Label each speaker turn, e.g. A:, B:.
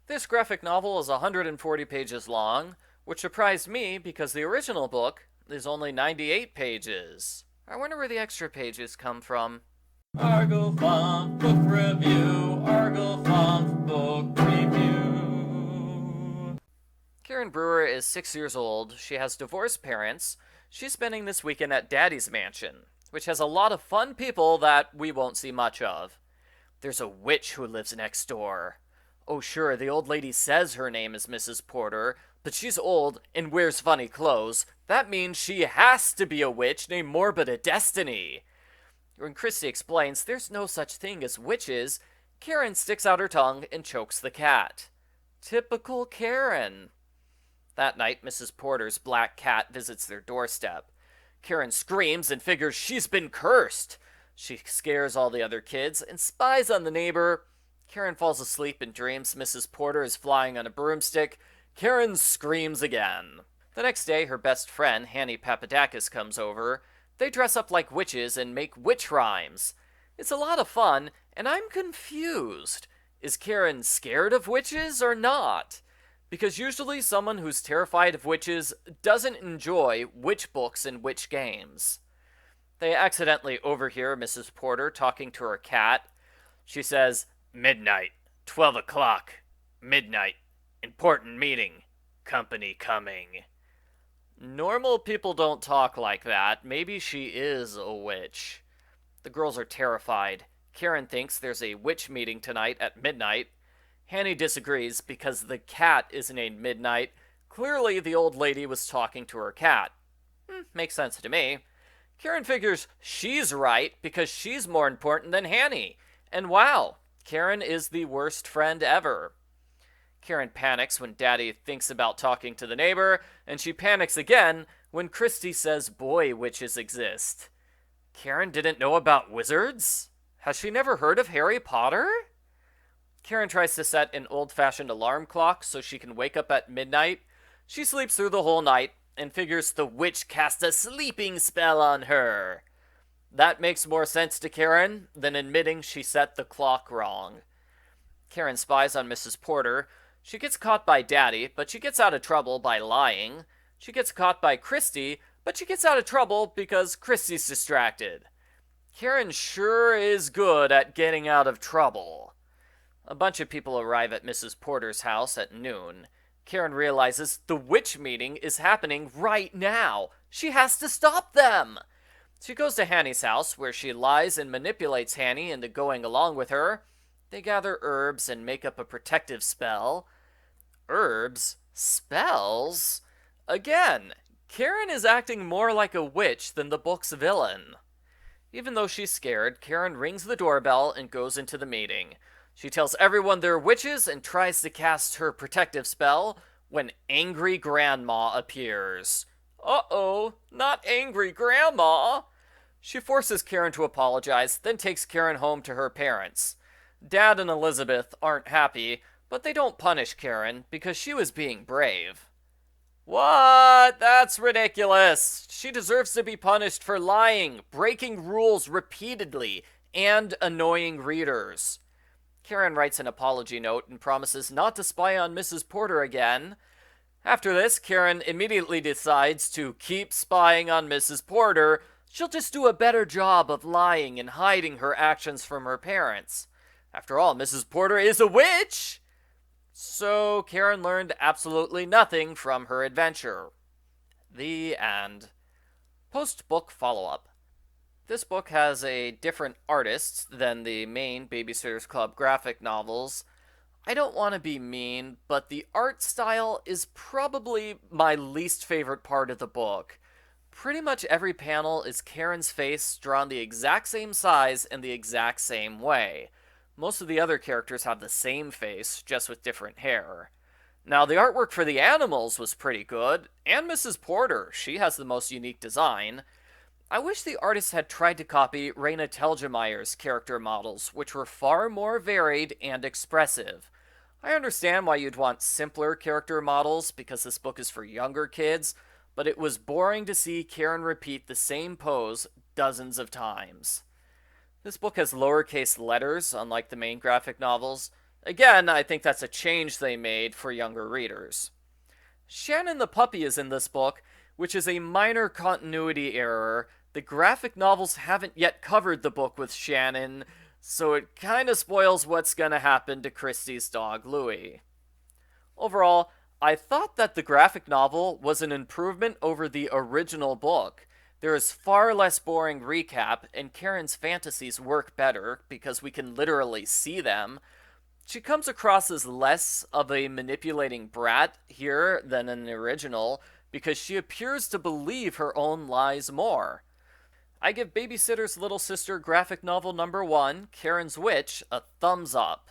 A: This graphic novel is 140 pages long, which surprised me because the original book is only 98 pages. I wonder where the extra pages come from. Argofont Book Review, Argofont Book Review. Karen Brewer is 6 years old. She has divorced parents. She's spending this weekend at Daddy's mansion, which has a lot of fun people that we won't see much of. There's a witch who lives next door. Oh, sure, the old lady says her name is Mrs. Porter, but she's old and wears funny clothes. That means she has to be a witch named Morbida Destiny. When Christy explains there's no such thing as witches, Karen sticks out her tongue and chokes the cat. Typical Karen. That night, Mrs. Porter's black cat visits their doorstep. Karen screams and figures she's been cursed. She scares all the other kids and spies on the neighbor. Karen falls asleep and dreams Mrs. Porter is flying on a broomstick. Karen screams again. The next day, her best friend, Hanny Papadakis, comes over. They dress up like witches and make witch rhymes. It's a lot of fun, and I'm confused. Is Karen scared of witches or not? Because usually someone who's terrified of witches doesn't enjoy witch books and witch games. They accidentally overhear Mrs. Porter talking to her cat. She says, "Midnight, 12 o'clock, midnight, important meeting, company coming." Normal people don't talk like that. Maybe she is a witch. The girls are terrified. Karen thinks there's a witch meeting tonight at midnight. Hanny disagrees because the cat is named Midnight. Clearly, the old lady was talking to her cat. Makes sense to me. Karen figures she's right because she's more important than Hanny. And wow, Karen is the worst friend ever. Karen panics when Daddy thinks about talking to the neighbor, and she panics again when Christy says boy witches exist. Karen didn't know about wizards? Has she never heard of Harry Potter? Karen tries to set an old-fashioned alarm clock so she can wake up at midnight. She sleeps through the whole night and figures the witch cast a sleeping spell on her. That makes more sense to Karen than admitting she set the clock wrong. Karen spies on Mrs. Porter. She gets caught by Daddy, but she gets out of trouble by lying. She gets caught by Christy, but she gets out of trouble because Christy's distracted. Karen sure is good at getting out of trouble. A bunch of people arrive at Mrs. Porter's house at noon. Karen realizes the witch meeting is happening right now. She has to stop them. She goes to Hanny's house, where she lies and manipulates Hanny into going along with her. They gather herbs and make up a protective spell. Herbs? Spells? Again, Karen is acting more like a witch than the book's villain. Even though she's scared, Karen rings the doorbell and goes into the meeting. She tells everyone they're witches and tries to cast her protective spell when Angry Grandma appears. Uh-oh, not Angry Grandma! She forces Karen to apologize, then takes Karen home to her parents. Dad and Elizabeth aren't happy, but they don't punish Karen because she was being brave. What? That's ridiculous. She deserves to be punished for lying, breaking rules repeatedly, and annoying readers. Karen writes an apology note and promises not to spy on Mrs. Porter again. After this, Karen immediately decides to keep spying on Mrs. Porter. She'll just do a better job of lying and hiding her actions from her parents. After all, Mrs. Porter is a witch! So Karen learned absolutely nothing from her adventure. The end. Post-book follow-up. This book has a different artist than the main Babysitter's Club graphic novels. I don't want to be mean, but the art style is probably my least favorite part of the book. Pretty much every panel is Karen's face drawn the exact same size and the exact same way. Most of the other characters have the same face, just with different hair. Now, the artwork for the animals was pretty good, and Mrs. Porter, she has the most unique design. I wish the artist had tried to copy Raina Telgemeier's character models, which were far more varied and expressive. I understand why you'd want simpler character models, because this book is for younger kids, but it was boring to see Karen repeat the same pose dozens of times. This book has lowercase letters, unlike the main graphic novels. Again, I think that's a change they made for younger readers. Shannon the puppy is in this book, which is a minor continuity error. The graphic novels haven't yet covered the book with Shannon, so it kinda spoils what's gonna happen to Christie's dog Louie. Overall, I thought that the graphic novel was an improvement over the original book. There is far less boring recap, and Karen's fantasies work better because we can literally see them. She comes across as less of a manipulating brat here than in the original because she appears to believe her own lies more. I give Babysitter's Little Sister graphic novel number 1, Karen's Witch, a thumbs up.